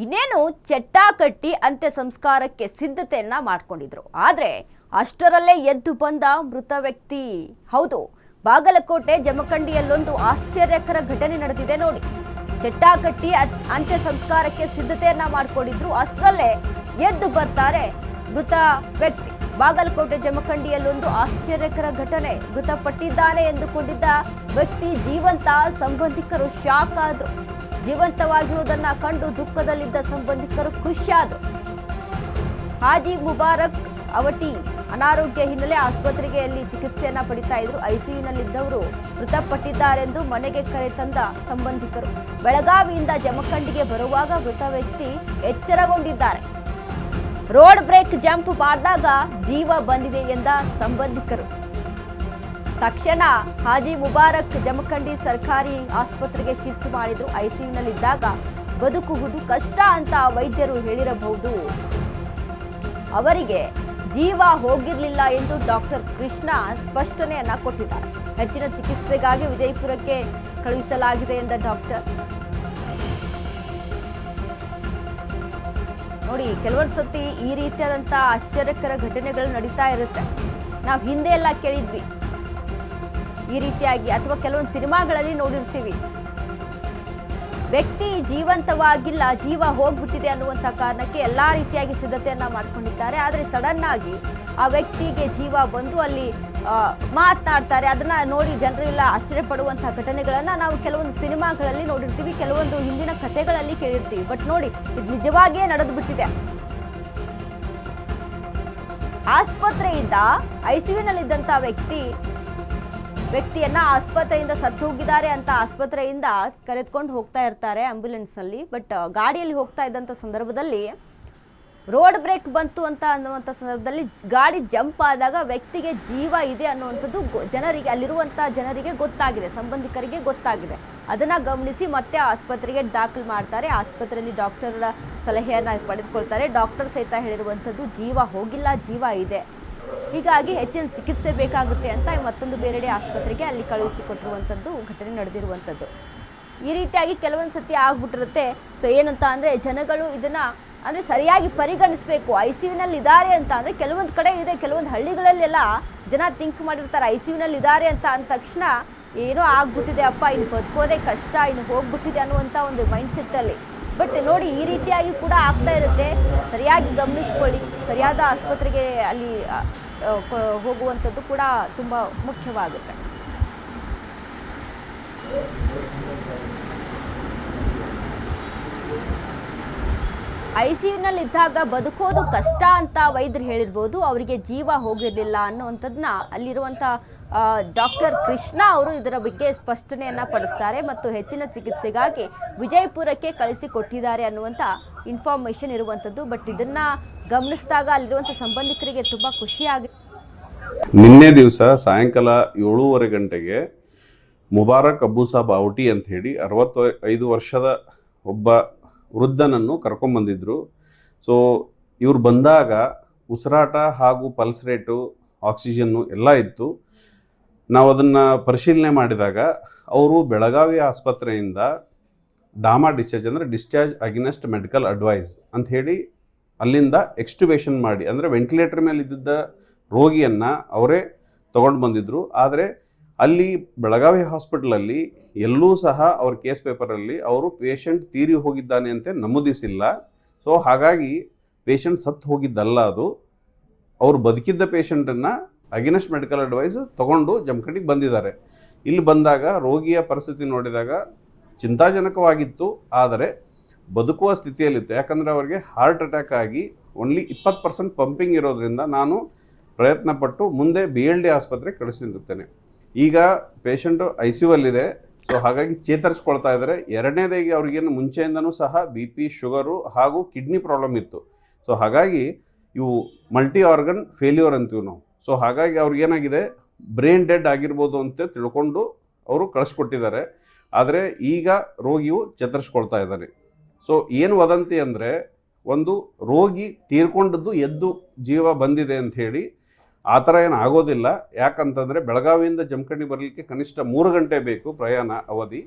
ಇನ್ನೇನು ಚಟ್ಟ ಕಟ್ಟಿ ಅಂತ್ಯ ಸಂಸ್ಕಾರಕ್ಕೆ ಸಿದ್ಧತೆಯನ್ನ ಮಾಡ್ಕೊಂಡಿದ್ರು. ಆದರೆ ಅಷ್ಟರಲ್ಲೇ ಎದ್ದು ಬಂದ ಮೃತ ವ್ಯಕ್ತಿ. ಹೌದು, ಬಾಗಲಕೋಟೆ ಜಮಖಂಡಿಯಲ್ಲೊಂದು ಆಶ್ಚರ್ಯಕರ ಘಟನೆ ನಡೆದಿದೆ ನೋಡಿ. ಚಟ್ಟ ಕಟ್ಟಿ ಅಂತ್ಯ ಸಂಸ್ಕಾರಕ್ಕೆ ಸಿದ್ಧತೆಯನ್ನ ಮಾಡ್ಕೊಂಡಿದ್ರು. ಅಷ್ಟರಲ್ಲೇ ಎದ್ದು ಬರ್ತಾರೆ ಮೃತ ವ್ಯಕ್ತಿ. ಬಾಗಲಕೋಟೆ ಜಮಖಂಡಿಯಲ್ಲೊಂದು ಆಶ್ಚರ್ಯಕರ ಘಟನೆ. ಮೃತಪಟ್ಟಿದ್ದಾನೆ ಎಂದುಕೊಂಡಿದ್ದ ವ್ಯಕ್ತಿ ಜೀವಂತ. ಸಂಬಂಧಿಕರು ಶಾಕ್ ಆದ್ರು. ಜೀವಂತವಾಗಿರುವುದನ್ನ ಕಂಡು ದುಃಖದಲ್ಲಿದ್ದ ಸಂಬಂಧಿಕರು ಖುಷಿಯಾದರು. ಹಾಜಿ ಮುಬಾರಕ್ ಅವಟಿ ಅನಾರೋಗ್ಯ ಹಿನ್ನೆಲೆ ಆಸ್ಪತ್ರೆಯಲ್ಲಿ ಚಿಕಿತ್ಸೆಯನ್ನ ಪಡಿತಾ ಇದ್ರು. ಐಸಿಯುನಲ್ಲಿದ್ದವರು ಮೃತಪಟ್ಟಿದ್ದಾರೆಂದು ಮನೆಗೆ ಕರೆತಂದ ಸಂಬಂಧಿಕರು. ಬೆಳಗಾವಿಯಿಂದ ಜಮಖಂಡಿಗೆ ಬರುವಾಗ ಮೃತ ವ್ಯಕ್ತಿ ಎಚ್ಚರಗೊಂಡಿದ್ದಾರೆ. ರೋಡ್ ಬ್ರೇಕ್ ಜಂಪ್ ಮಾಡಿದಾಗ ಜೀವ ಬಂದಿದೆ ಎಂದ ಸಂಬಂಧಿಕರು. ತಕ್ಷಣ ಹಾಜಿ ಮುಬಾರಕ್ ಜಮಖಂಡಿ ಸರ್ಕಾರಿ ಆಸ್ಪತ್ರೆಗೆ ಶಿಫ್ಟ್ ಮಾಡಿದ್ರು. ಐಸಿಯುನಲ್ಲಿದ್ದಾಗ ಬದುಕುವುದು ಕಷ್ಟ ಅಂತ ವೈದ್ಯರು ಹೇಳಿರಬಹುದು. ಅವರಿಗೆ ಜೀವ ಹೋಗಿರಲಿಲ್ಲ ಎಂದು ಡಾಕ್ಟರ್ ಕೃಷ್ಣ ಸ್ಪಷ್ಟನೆಯನ್ನ ಕೊಟ್ಟಿದ್ದಾರೆ. ಹೆಚ್ಚಿನ ಚಿಕಿತ್ಸೆಗಾಗಿ ವಿಜಯಪುರಕ್ಕೆ ಕಳುಹಿಸಲಾಗಿದೆ ಎಂದ ಡಾಕ್ಟರ್. ನೋಡಿ, ಕೆಲವೊಂದು ಸತಿ ಈ ರೀತಿಯಾದಂಥ ಆಶ್ಚರ್ಯಕರ ಘಟನೆಗಳು ನಡೀತಾ ಇರುತ್ತೆ. ನಾವು ಹಿಂದೆ ಎಲ್ಲ ಕೇಳಿದ್ವಿ ಈ ರೀತಿಯಾಗಿ, ಅಥವಾ ಕೆಲವೊಂದು ಸಿನಿಮಾಗಳಲ್ಲಿ ನೋಡಿರ್ತೀವಿ. ವ್ಯಕ್ತಿ ಜೀವಂತವಾಗಿಲ್ಲ, ಜೀವ ಹೋಗ್ಬಿಟ್ಟಿದೆ ಅನ್ನುವಂಥ ಕಾರಣಕ್ಕೆ ಎಲ್ಲ ರೀತಿಯಾಗಿ ಸಿದ್ಧತೆಯನ್ನ ಮಾಡ್ಕೊಂಡಿದ್ದಾರೆ. ಆದರೆ ಸಡನ್ ಆಗಿ ಆ ವ್ಯಕ್ತಿಗೆ ಜೀವ ಬಂದು ಅಲ್ಲಿ ಮಾತನಾಡ್ತಾರೆ. ಅದನ್ನ ನೋಡಿ ಜನರೆಲ್ಲ ಆಶ್ಚರ್ಯಪಡುವಂತಹ ಘಟನೆಗಳನ್ನ ನಾವು ಕೆಲವೊಂದು ಸಿನಿಮಾಗಳಲ್ಲಿ ನೋಡಿರ್ತೀವಿ, ಕೆಲವೊಂದು ಹಿಂದಿನ ಕಥೆಗಳಲ್ಲಿ ಕೇಳಿರ್ತೀವಿ. ಬಟ್ ನೋಡಿ, ಇದು ನಿಜವಾಗಿಯೇ ನಡೆದು ಬಿಟ್ಟಿದೆ. ಆಸ್ಪತ್ರೆಯಿಂದ ಐಸಿಯುನಲ್ಲಿದ್ದಂಥ ವ್ಯಕ್ತಿಯನ್ನ ಆಸ್ಪತ್ರೆಯಿಂದ ಸತ್ತು ಹೋಗಿದ್ದಾರೆ ಅಂತ ಆಸ್ಪತ್ರೆಯಿಂದ ಕರೆದುಕೊಂಡು ಹೋಗ್ತಾ ಇರ್ತಾರೆ ಆಂಬ್ಯುಲೆನ್ಸ್ನಲ್ಲಿ. ಬಟ್ ಗಾಡಿಯಲ್ಲಿ ಹೋಗ್ತಾ ಇದ್ದಂಥ ಸಂದರ್ಭದಲ್ಲಿ ರೋಡ್ ಬ್ರೇಕ್ ಬಂತು ಅನ್ನುವಂಥ ಸಂದರ್ಭದಲ್ಲಿ ಗಾಡಿ ಜಂಪ್ ಆದಾಗ ವ್ಯಕ್ತಿಗೆ ಜೀವ ಇದೆ ಅನ್ನುವಂಥದ್ದು ಜನರಿಗೆ, ಅಲ್ಲಿರುವಂಥ ಜನರಿಗೆ ಗೊತ್ತಾಗಿದೆ, ಸಂಬಂಧಿಕರಿಗೆ ಗೊತ್ತಾಗಿದೆ. ಅದನ್ನು ಗಮನಿಸಿ ಮತ್ತೆ ಆಸ್ಪತ್ರೆಗೆ ದಾಖಲು ಮಾಡ್ತಾರೆ. ಆಸ್ಪತ್ರೆಯಲ್ಲಿ ಡಾಕ್ಟರ್ ಸಲಹೆಯನ್ನು ಪಡೆದುಕೊಳ್ತಾರೆ. ಡಾಕ್ಟರ್ ಸಹಿತ ಹೇಳಿರುವಂಥದ್ದು ಜೀವ ಹೋಗಿಲ್ಲ, ಜೀವ ಇದೆ, ಹೀಗಾಗಿ ಹೆಚ್ಚಿನ ಚಿಕಿತ್ಸೆ ಬೇಕಾಗುತ್ತೆ ಅಂತ ಮತ್ತೊಂದು ಬೇರೆಡೆ ಆಸ್ಪತ್ರೆಗೆ ಅಲ್ಲಿ ಕಳುಹಿಸಿಕೊಟ್ಟಿರುವಂಥದ್ದು ಘಟನೆ ನಡೆದಿರುವಂಥದ್ದು. ಈ ರೀತಿಯಾಗಿ ಕೆಲವೊಂದು ಸತಿ ಆಗ್ಬಿಟ್ಟಿರುತ್ತೆ. ಸೊ ಏನಂತ ಅಂದರೆ, ಜನಗಳು ಇದನ್ನು ಅಂದರೆ ಸರಿಯಾಗಿ ಪರಿಗಣಿಸಬೇಕು. ಐಸಿಯುನಲ್ಲಿ ಇದ್ದಾರೆ ಅಂತ ಅಂದರೆ ಕೆಲವೊಂದು ಕಡೆ ಇದೆ, ಕೆಲವೊಂದು ಹಳ್ಳಿಗಳಲ್ಲೆಲ್ಲ ಜನ ಥಿಂಕ್ ಮಾಡಿರ್ತಾರೆ ಐಸಿಯುನಲ್ಲಿ ಇದ್ದಾರೆ ಅಂತ ಅಂದ ತಕ್ಷಣ ಏನೋ ಆಗ್ಬಿಟ್ಟಿದೆ ಅಪ್ಪ, ಇನ್ನು ಬದುಕೋದೇ ಕಷ್ಟ, ಇನ್ನು ಹೋಗ್ಬಿಟ್ಟಿದೆ ಅನ್ನುವಂಥ ಒಂದು ಮೈಂಡ್ಸೆಟ್ಟಲ್ಲಿ. ಬಟ್ ನೋಡಿ, ಈ ರೀತಿಯಾಗಿ ಕೂಡ ಆಗ್ತಾ ಇರುತ್ತೆ. ಸರಿಯಾಗಿ ಗಮನಿಸ್ಕೊಳ್ಳಿ. ಸರಿಯಾದ ಆಸ್ಪತ್ರೆಗೆ ಅಲ್ಲಿ ಹೋಗುವಂಥದ್ದು ಕೂಡ ತುಂಬ ಮುಖ್ಯವಾಗುತ್ತೆ. ಐಸಿಯುನಲ್ಲಿದ್ದಾಗ ಬದುಕೋದು ಕಷ್ಟ ಅಂತ ವೈದ್ಯರು ಹೇಳಿರ್ಬೋದು. ಅವರಿಗೆ ಜೀವ ಹೋಗಿರಲಿಲ್ಲ ಅನ್ನುವಂಥದ್ದನ್ನ ಅಲ್ಲಿರುವಂಥ ಡಾಕ್ಟರ್ ಕೃಷ್ಣ ಅವರು ಇದರ ಬಗ್ಗೆ ಸ್ಪಷ್ಟನೆಯನ್ನ ಪಡಿಸ್ತಾರೆ ಮತ್ತು ಹೆಚ್ಚಿನ ಚಿಕಿತ್ಸೆಗಾಗಿ ವಿಜಯಪುರಕ್ಕೆ ಕಳಿಸಿಕೊಟ್ಟಿದ್ದಾರೆ ಅನ್ನುವಂಥ ಇನ್ಫಾರ್ಮೇಷನ್ ಇರುವಂಥದ್ದು. ಬಟ್ ಇದನ್ನ ಗಮನಿಸಿದಾಗ ಅಲ್ಲಿರುವಂಥ ಸಂಬಂಧಿಕರಿಗೆ ತುಂಬ ಖುಷಿಯಾಗಿ. ನಿನ್ನೆ ದಿವಸ ಸಾಯಂಕಾಲ 7:30 ಗಂಟೆಗೆ ಮುಬಾರಕ್ ಅಬ್ಬುಸಾಬ್ ಅವಟಿ ಅಂತ ಹೇಳಿ 65 ವರ್ಷದ ಒಬ್ಬ ವೃದ್ಧನನ್ನು ಕರ್ಕೊಂಡ್ಬಂದಿದ್ರು. ಸೊ ಇವ್ರು ಬಂದಾಗ ಉಸಿರಾಟ ಹಾಗೂ ಪಲ್ಸ್ ರೇಟು, ಆಕ್ಸಿಜನ್ನು ಎಲ್ಲ ಇತ್ತು. ನಾವು ಅದನ್ನು ಪರಿಶೀಲನೆ ಮಾಡಿದಾಗ ಅವರು ಬೆಳಗಾವಿ ಆಸ್ಪತ್ರೆಯಿಂದ ಡಾಮಾ ಡಿಸ್ಚಾರ್ಜ್ ಅಂದರೆ ಡಿಸ್ಚಾರ್ಜ್ ಅಗೇನೆಸ್ಟ್ ಮೆಡಿಕಲ್ ಅಡ್ವೈಸ್ ಅಂತ ಹೇಳಿ ಅಲ್ಲಿಂದ ಎಕ್ಸ್ಟ್ಯೂಬೇಷನ್ ಮಾಡಿ, ಅಂದರೆ ವೆಂಟಿಲೇಟರ್ ಮೇಲೆ ಇದ್ದಿದ್ದ ರೋಗಿಯನ್ನು ಅವರೇ ತೊಗೊಂಡು ಬಂದಿದ್ದರು. ಆದರೆ ಅಲ್ಲಿ ಬೆಳಗಾವಿ ಹಾಸ್ಪಿಟಲಲ್ಲಿ ಎಲ್ಲೂ ಸಹ ಅವ್ರ ಕೇಸ್ ಪೇಪರಲ್ಲಿ ಅವರು ಪೇಷಂಟ್ ತೀರಿ ಹೋಗಿದ್ದಾನೆ ಅಂತ ನಮೂದಿಸಿಲ್ಲ. ಸೊ ಹಾಗಾಗಿ ಪೇಷಂಟ್ ಸತ್ತು ಹೋಗಿದ್ದಲ್ಲ, ಅದು ಅವರು ಬದುಕಿದ್ದ ಪೇಷಂಟನ್ನು ಅಗೇನೆಸ್ಟ್ ಮೆಡಿಕಲ್ ಅಡ್ವೈಸ್ ತೊಗೊಂಡು ಜಮಖಂಡಿಗೆ ಬಂದಿದ್ದಾರೆ. ಇಲ್ಲಿ ಬಂದಾಗ ರೋಗಿಯ ಪರಿಸ್ಥಿತಿ ನೋಡಿದಾಗ ಚಿಂತಾಜನಕವಾಗಿತ್ತು, ಆದರೆ ಬದುಕುವ ಸ್ಥಿತಿಯಲ್ಲಿತ್ತು. ಯಾಕಂದರೆ ಅವರಿಗೆ ಹಾರ್ಟ್ ಅಟ್ಯಾಕ್ ಆಗಿ ಓನ್ಲಿ 20% ಪಂಪಿಂಗ್ ಇರೋದ್ರಿಂದ ನಾನು ಪ್ರಯತ್ನಪಟ್ಟು ಮುಂದೆ BLD ಆಸ್ಪತ್ರೆಗೆ ಕಳಿಸಿರುತ್ತೇನೆ. ಈಗ ಪೇಷಂಟು ICUವಲ್ಲಿದೆ. ಸೊ ಹಾಗಾಗಿ ಚೇತರಿಸ್ಕೊಳ್ತಾ ಇದ್ದಾರೆ. ಎರಡನೇದಾಗಿ ಅವ್ರಿಗೇನು ಮುಂಚೆಯಿಂದನೂ ಸಹ BP, ಶುಗರು ಹಾಗೂ ಕಿಡ್ನಿ ಪ್ರಾಬ್ಲಮ್ ಇತ್ತು. ಸೊ ಹಾಗಾಗಿ ಇವು ಮಲ್ಟಿ ಆರ್ಗನ್ ಫೇಲ್ಯೂರ್ ಅಂತೀವಿ ನಾವು. ಸೊ ಹಾಗಾಗಿ ಅವ್ರಿಗೇನಾಗಿದೆ, ಬ್ರೈನ್ ಡೆಡ್ ಆಗಿರ್ಬೋದು ಅಂತ ತಿಳ್ಕೊಂಡು ಅವರು ಕಳಿಸ್ಕೊಟ್ಟಿದ್ದಾರೆ. ಆದರೆ ಈಗ ರೋಗಿಯು ಚೇತರಿಸ್ಕೊಳ್ತಾ ಇದ್ದಾನೆ. ಸೊ ಏನು ವದಂತಿ ಅಂದರೆ, ಒಂದು ರೋಗಿ ತೀರ್ಕೊಂಡದ್ದು ಎದ್ದು ಜೀವ ಬಂದಿದೆ ಅಂತ ಹೇಳಿ ಆ ಥರ ಏನು ಆಗೋದಿಲ್ಲ. ಯಾಕಂತಂದರೆ ಬೆಳಗಾವಿಯಿಂದ ಜಮಖಂಡಿ ಬರಲಿಕ್ಕೆ ಕನಿಷ್ಠ 3 ಗಂಟೆ ಬೇಕು ಪ್ರಯಾಣ ಅವಧಿ.